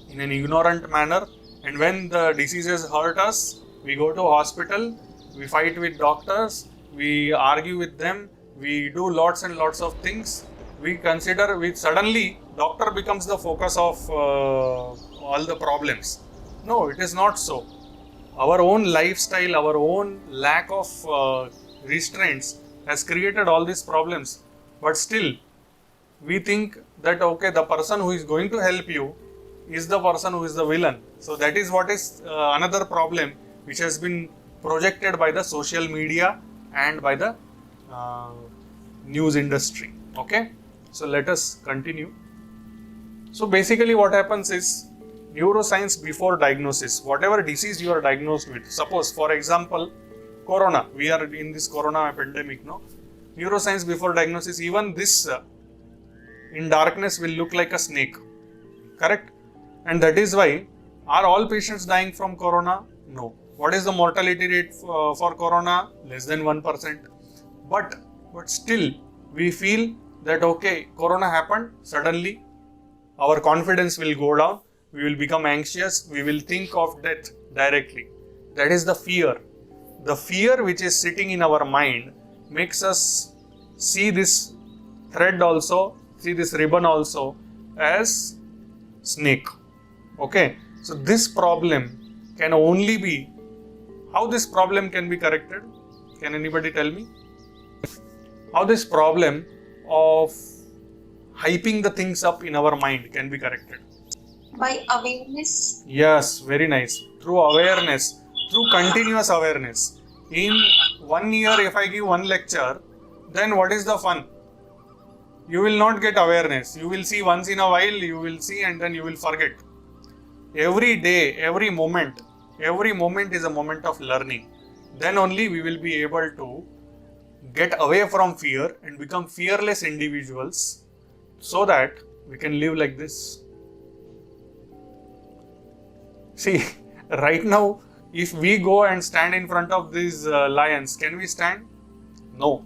in an ignorant manner, and when the diseases hurt us, we go to hospital, we fight with doctors, we argue with them, we do lots and lots of things. We consider, suddenly doctor becomes the focus of all the problems. No, it is not so. Our own lifestyle, our own lack of restraints has created all these problems. But still, we think that okay, the person who is going to help you is the person who is the villain. So that is what is another problem which has been projected by the social media and by the news industry. Okay, so let us continue. So basically what happens is, neuroscience before diagnosis, whatever disease you are diagnosed with, suppose for example corona, we are in this corona pandemic, no? Neuroscience before diagnosis, even this in darkness will look like a snake, correct? And that is why, are all patients dying from corona? No. What is the mortality rate for corona? Less than 1%. But still, we feel that okay, corona happened, suddenly our confidence will go down, we will become anxious, we will think of death directly. That is the fear. The fear which is sitting in our mind makes us see this thread also, see this ribbon also as snake. Okay, so this problem can only be, how this problem can be corrected? Can anybody tell me? How this problem of hyping the things up in our mind can be corrected? By awareness. Yes, very nice. Through awareness, through continuous awareness. In 1 year, if I give one lecture, then what is the fun? You will not get awareness. You will see once in a while, you will see and then you will forget. Every day, every moment is a moment of learning. Then only we will be able to get away from fear and become fearless individuals so that we can live like this. See, right now, if we go and stand in front of these lions, can we stand? No.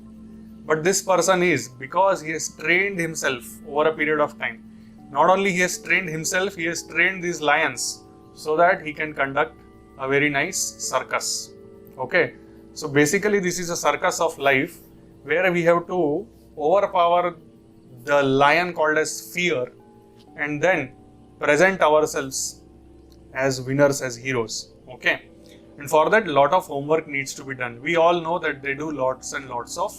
But this person is, because he has trained himself over a period of time. Not only he has trained himself, he has trained these lions so that he can conduct a very nice circus. Okay. So basically this is a circus of life where we have to overpower the lion called as fear and then present ourselves as winners, as heroes. Okay. And for that, lot of homework needs to be done. We all know that they do lots and lots of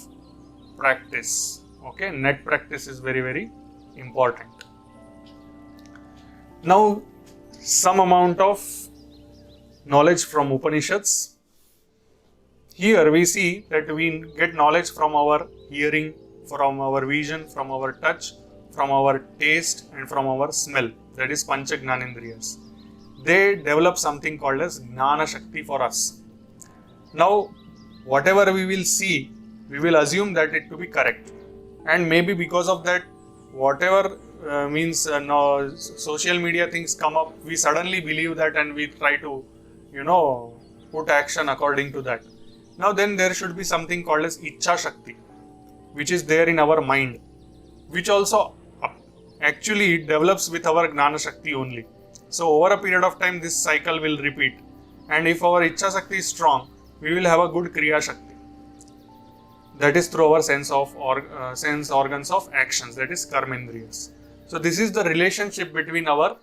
practice. Okay. Net practice is very, very important. Now, some amount of knowledge from Upanishads. Here we see that we get knowledge from our hearing, from our vision, from our touch, from our taste and from our smell. That is Pancha Gnanendriyas. They develop something called as Gnana Shakti for us. Now, whatever we will see, we will assume that it to be correct. And maybe because of that, whatever social media things come up, we suddenly believe that and we try to, put action according to that. Now then there should be something called as Ichcha Shakti, which is there in our mind, which also actually develops with our Gnana Shakti only. So over a period of time, this cycle will repeat. And if our Ichcha Shakti is strong, we will have a good Kriya Shakti. That is through our sense organs of actions, that is Karmendriyas. So this is the relationship between our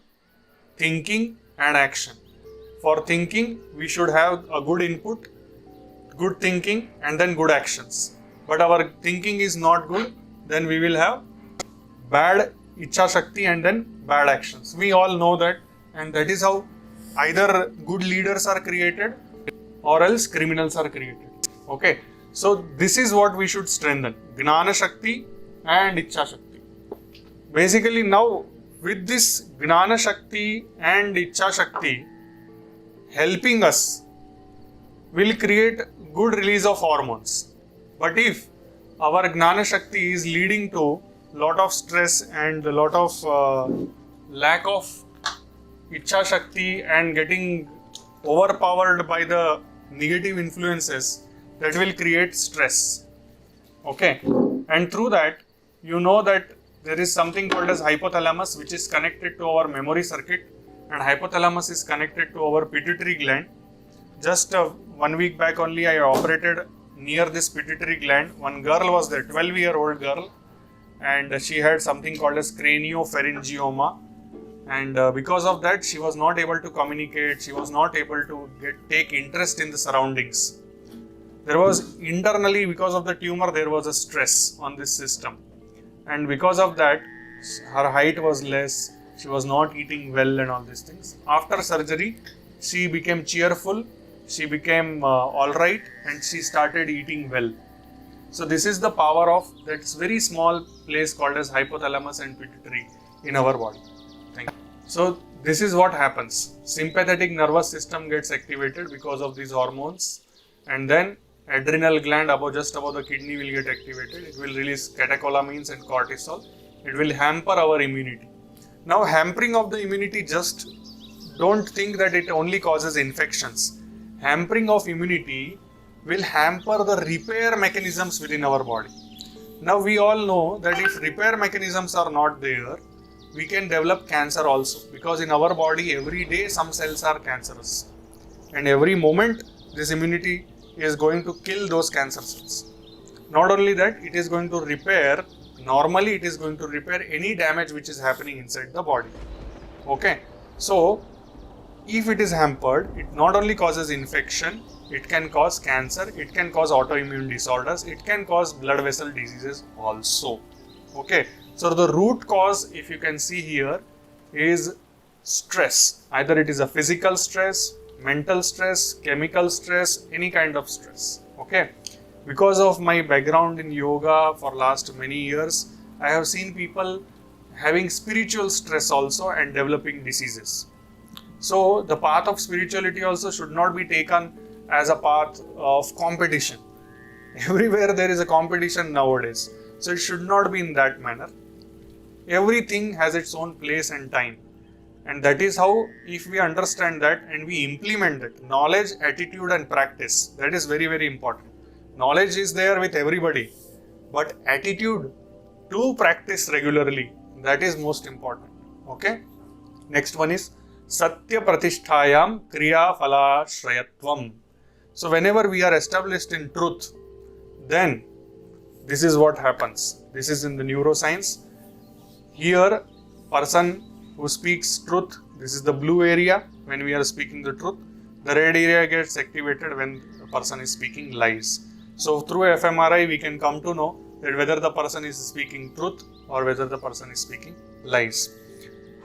thinking and action. For thinking, we should have a good input, good thinking and then good actions. But our thinking is not good, then we will have bad Ichcha Shakti and then bad actions. We all know that, and that is how either good leaders are created or else criminals are created. Okay. So this is what we should strengthen, Gnana Shakti and Ichcha Shakti. Basically now with this Gnana Shakti and Ichcha Shakti helping us will create good release of hormones. But if our Gnana Shakti is leading to lot of stress and a lot of lack of Ichcha Shakti and getting overpowered by the negative influences, that will create stress. Okay. And through that, you know that there is something called as hypothalamus, which is connected to our memory circuit, and hypothalamus is connected to our pituitary gland. Just 1 week back only, I operated near this pituitary gland. One girl was there, 12-year-old girl, and she had something called as craniopharyngioma. And because of that, she was not able to communicate. She was not able to take interest in the surroundings. There was internally, because of the tumor, there was a stress on this system. And because of that, her height was less, she was not eating well and all these things. After surgery, she became cheerful, she became alright, and she started eating well. So this is the power of that very small place called as hypothalamus and pituitary in our body. Thank you. So this is what happens. Sympathetic nervous system gets activated because of these hormones, and then adrenal gland just above the kidney will get activated. It will release catecholamines and cortisol. It will hamper our immunity. Now, hampering of the immunity, just don't think that it only causes infections. Hampering of immunity will hamper the repair mechanisms within our body. Now, we all know that if repair mechanisms are not there, we can develop cancer also, because in our body every day some cells are cancerous, and every moment this immunity is going to kill those cancer cells. Not only that, it is going to repair, normally it is going to repair any damage which is happening inside the body. Okay. So, if it is hampered, it not only causes infection, it can cause cancer, it can cause autoimmune disorders, it can cause blood vessel diseases also. Okay. So, the root cause, if you can see here, is stress. Either it is a physical stress, mental stress, chemical stress, any kind of stress. Okay. Because of my background in yoga for last many years, I have seen people having spiritual stress also and developing diseases. So the path of spirituality also should not be taken as a path of competition. Everywhere there is a competition nowadays. So it should not be in that manner. Everything has its own place and time. And that is how, if we understand that and we implement it, knowledge, attitude and practice, that is very, very important. Knowledge is there with everybody, but attitude to practice regularly, that is most important. Okay. Next one is Satya Pratisthayam Kriya Phala Shrayatvam. So whenever we are established in truth, then this is what happens. This is in the neuroscience. Here, person who speaks truth, this is the blue area when we are speaking the truth. The red area gets activated when the person is speaking lies. So through fMRI we can come to know that whether the person is speaking truth or whether the person is speaking lies.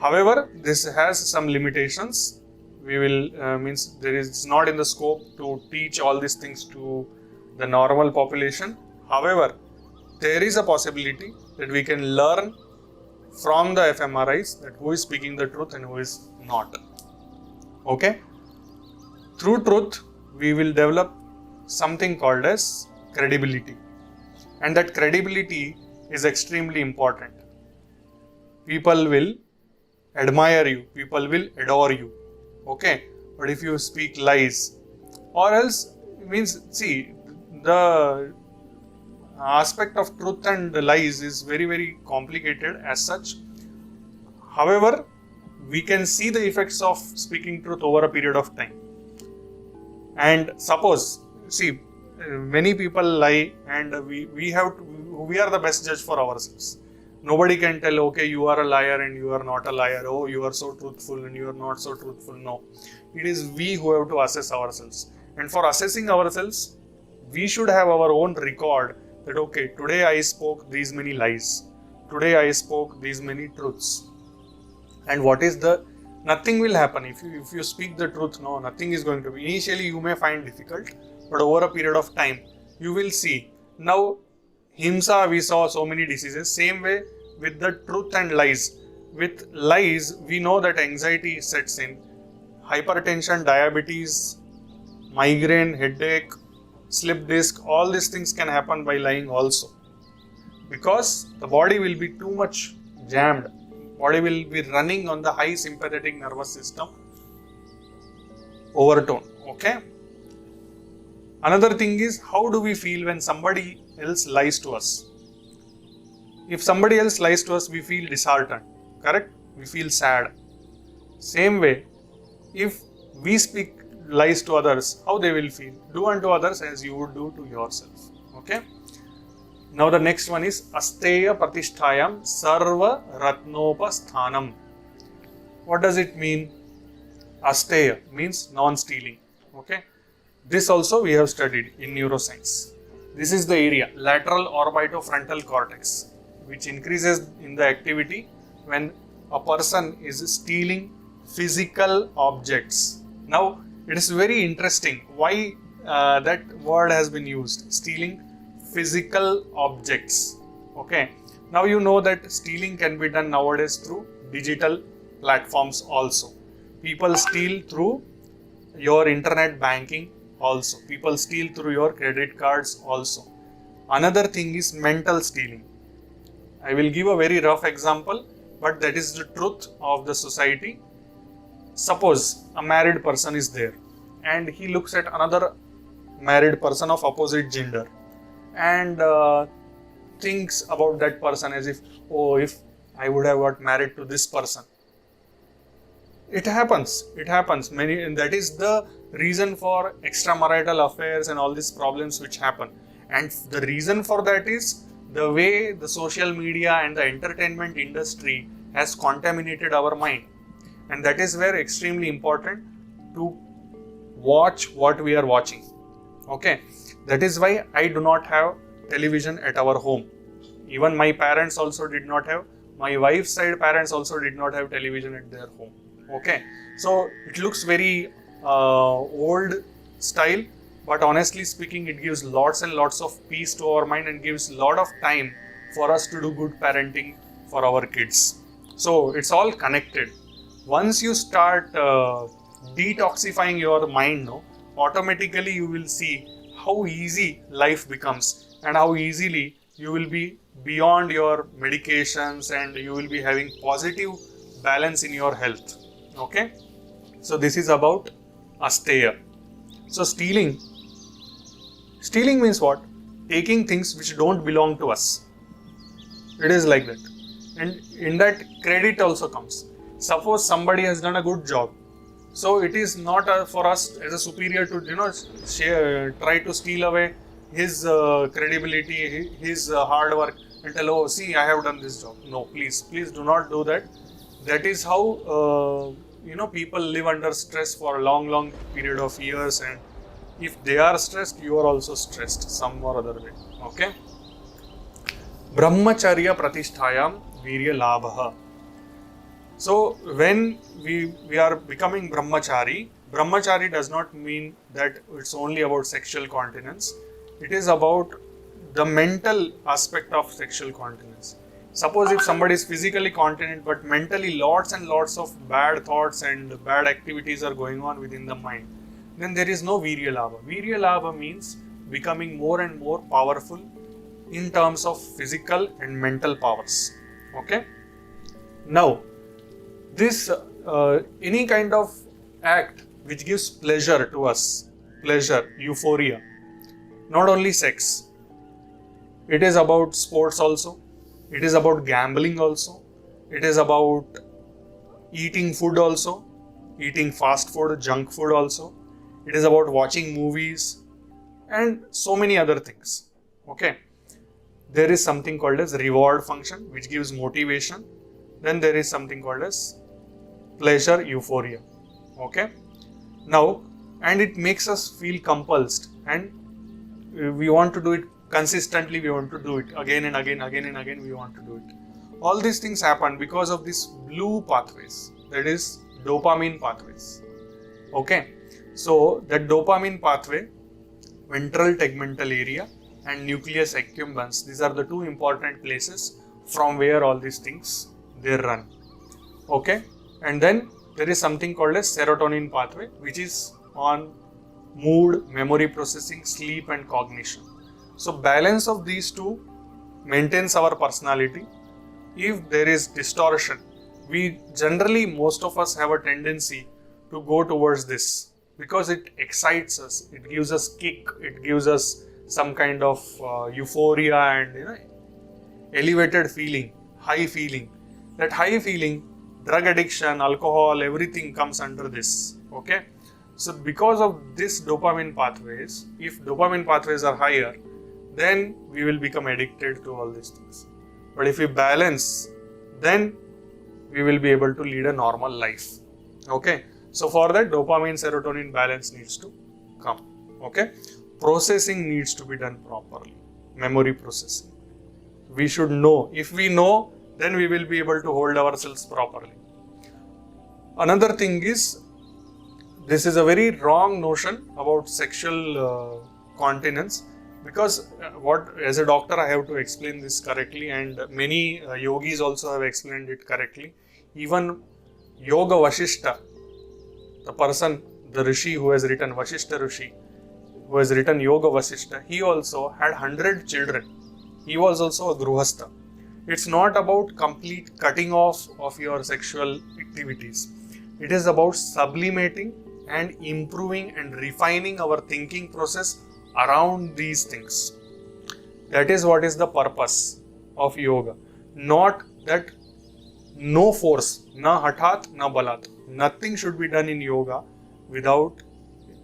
However, this has some limitations. We will means there is not in the scope to teach all these things to the normal population. However, there is a possibility that we can learn from the fMRIs that who is speaking the truth and who is not. Okay. Through truth, we will develop something called as credibility, and that credibility is extremely important. People will admire you, people will adore you. Okay. But if you speak lies, or else, means, see, the aspect of truth and lies is very, very complicated as such. However, we can see the effects of speaking truth over a period of time. And suppose, see, many people lie, and we are the best judge for ourselves. Nobody can tell, okay, you are a liar and you are not a liar. Oh, you are so truthful and you are not so truthful. No, it is we who have to assess ourselves. And for assessing ourselves, we should have our own record that, okay, today I spoke these many lies. Today I spoke these many truths. And what is the, nothing will happen. If you speak the truth, no, nothing is going to be. Initially you may find difficult, but over a period of time, you will see. Now, Himsa, we saw so many diseases. Same way with the truth and lies. With lies, we know that anxiety sets in. Hypertension, diabetes, migraine, headache, slip disc, all these things can happen by lying also. Because the body will be too much jammed. Body will be running on the high sympathetic nervous system overtone. Okay. Another thing is, how do we feel when somebody else lies to us? If somebody else lies to us, we feel disheartened. Correct? We feel sad. Same way, if we speak lies to others, how they will feel? Do unto others as you would do to yourself. Okay. Now the next one is Asteya Pratisthayam Sarva Ratnopasthanam. What does it mean? Asteya means non-stealing. Okay. This also we have studied in neuroscience. This is the area, lateral orbitofrontal cortex, which increases in the activity when a person is stealing physical objects. Now, it is very interesting why that word has been used, stealing physical objects. Okay. Now you know that stealing can be done nowadays through digital platforms also. People steal through your internet banking also. People steal through your credit cards also. Another thing is mental stealing. I will give a very rough example, but that is the truth of the society. Suppose a married person is there and he looks at another married person of opposite gender and thinks about that person as if, oh, if I would have got married to this person. It happens. Many, and that is the reason for extramarital affairs and all these problems which happen. And the reason for that is the way the social media and the entertainment industry has contaminated our mind. And that is where extremely important to watch what we are watching. Okay. That is why I do not have television at our home. Even my parents also did not have. My wife's side parents also did not have television at their home. Okay. So it looks very old style, but honestly speaking, it gives lots and lots of peace to our mind and gives lot of time for us to do good parenting for our kids. So it's all connected. Once you start detoxifying your mind, no, automatically you will see how easy life becomes and how easily you will be beyond your medications and you will be having positive balance in your health. Okay, so this is about asteya. So stealing means what? Taking things which don't belong to us. It is like that, and in that credit also comes. Suppose somebody has done a good job, so it is not for us as a superior to try to steal away his credibility, his hard work, and tell, oh, see, I have done this job. No, please do not do that. That is how people live under stress for a long period of years, and if they are stressed, you are also stressed some or other way. Okay. Brahmacharya pratisthayam virya labha. So when we are becoming brahmachari does not mean that it's only about sexual continence. It is about the mental aspect of sexual continence. Suppose if somebody is physically continent but mentally lots and lots of bad thoughts and bad activities are going on within the mind, then there is no virya labha. Virya labha means becoming more and more powerful in terms of physical and mental powers. Okay. Now, this any kind of act which gives pleasure to us, pleasure, euphoria, not only sex, it is about sports also, it is about gambling also, it is about eating food also, eating fast food, junk food also, it is about watching movies and so many other things. Okay. There is something called as reward function which gives motivation. Then there is something called as pleasure, euphoria. Okay. Now, and it makes us feel compulsed and we want to do it consistently, we want to do it again and again we want to do it. All these things happen because of these blue pathways, that is dopamine pathways. Okay. So that dopamine pathway, ventral tegmental area and nucleus accumbens, these are the two important places from where all these things they run. Okay. And then there is something called as serotonin pathway which is on mood, memory processing, sleep and cognition. So balance of these two maintains our personality. If there is distortion, we generally, most of us have a tendency to go towards this because it excites us, it gives us kick, it gives us some kind of euphoria and elevated feeling, high feeling. That high feeling, drug addiction, alcohol, everything comes under this. Okay. So because of this dopamine pathways, if dopamine pathways are higher, then we will become addicted to all these things. But if we balance, then we will be able to lead a normal life. Okay. So for that, dopamine serotonin balance needs to come. Okay. Processing needs to be done properly. Memory processing. We should know. If we know, then we will be able to hold ourselves properly. Another thing is, this is a very wrong notion about sexual continence, because as a doctor I have to explain this correctly, and many yogis also have explained it correctly. Even Yoga Vasishta, the person, the Rishi who has written, Vasishta Rishi, who has written Yoga Vasishta, he also had 100 children. He was also a Gruhastha. It's not about complete cutting off of your sexual activities. It is about sublimating and improving and refining our thinking process around these things. That is what is the purpose of yoga. Not that no force, na hathat, na balat. Nothing should be done in yoga without,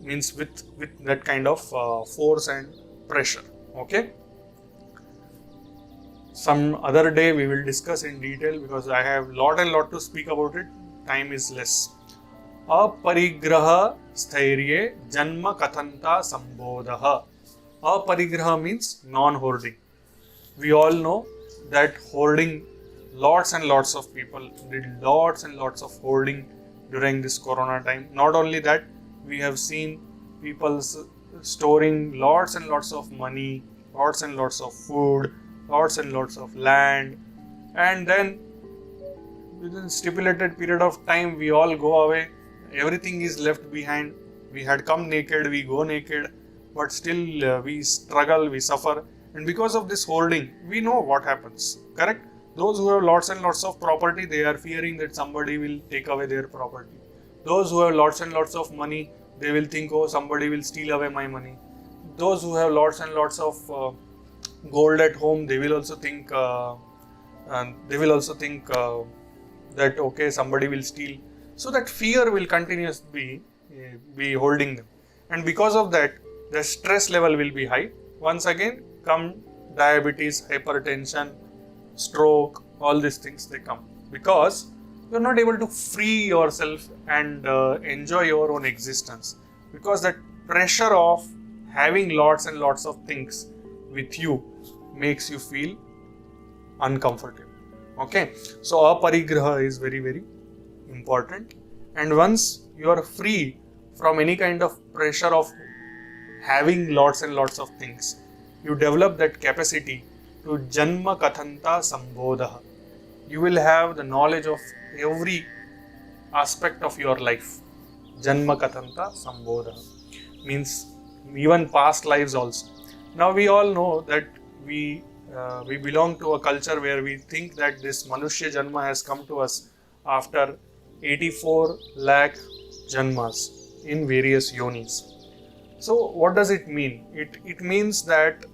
means with that kind of force and pressure. Okay. Some other day we will discuss in detail because I have lot to speak about it. Time is less. Aparigraha sthairye janma kathanta sambodha. Aparigraha means non-hoarding. We all know that hoarding, lots and lots of people did lots and lots of hoarding during this corona time. Not only that, we have seen people's storing lots and lots of money, lots and lots of food, lots and lots of land, and then within stipulated period of time we all go away, everything is left behind. We had come naked, we go naked, but still we struggle, we suffer, and because of this hoarding, we know what happens, correct? Those who have lots and lots of property, they are fearing that somebody will take away their property. Those who have lots and lots of money, they will think, oh, somebody will steal away my money. Those who have lots and lots of gold at home, they will also think that okay, somebody will steal. So that fear will continuously be holding them, and because of that, the stress level will be high. Once again, come diabetes, hypertension, stroke, all these things they come because you are not able to free yourself and enjoy your own existence, because that pressure of having lots and lots of things with you makes you feel uncomfortable. Okay, so aparigraha is very, very important, and once you are free from any kind of pressure of having lots and lots of things, you develop that capacity to Janma Kathanta Sambodha. You will have the knowledge of every aspect of your life. Janma Kathanta Sambodha means even past lives also. Now we all know that we belong to a culture where we think that this Manushya Janma has come to us after 84 lakh Janmas in various yonis. So what does it mean? It means that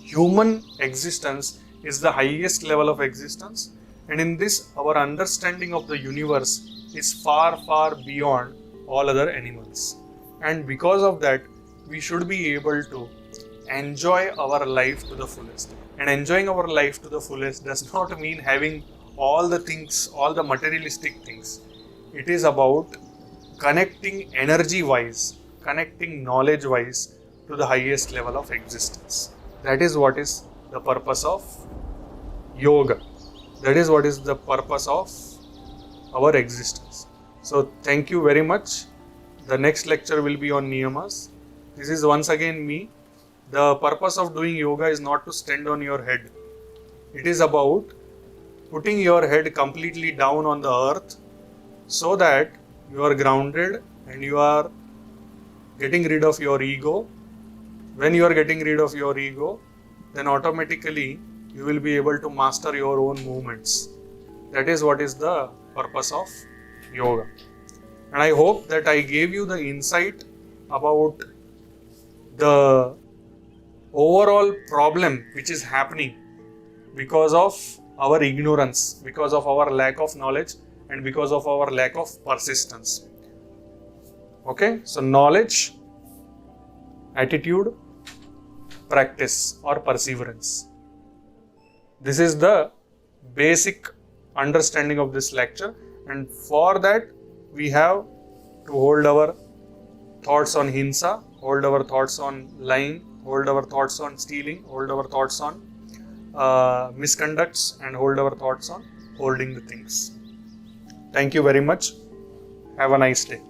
human existence is the highest level of existence, and in this our understanding of the universe is far, far beyond all other animals, and because of that we should be able to enjoy our life to the fullest. And enjoying our life to the fullest does not mean having all the things, all the materialistic things. It is about connecting energy wise, connecting knowledge wise to the highest level of existence. That is what is the purpose of yoga. That is what is the purpose of our existence. So thank you very much. The next lecture will be on niyamas. This is once again me. The purpose of doing yoga is not to stand on your head. It is about putting your head completely down on the earth so that you are grounded and you are getting rid of your ego. When you are getting rid of your ego, then automatically you will be able to master your own movements. That is what is the purpose of yoga. And I hope that I gave you the insight about the overall problem which is happening because of our ignorance, because of our lack of knowledge, and because of our lack of persistence. Okay, so knowledge, attitude, practice or perseverance. This is the basic understanding of this lecture, and for that we have to hold our thoughts on hinsa, hold our thoughts on lying, hold our thoughts on stealing, hold our thoughts on misconducts, and hold our thoughts on holding the things. Thank you very much. Have a nice day.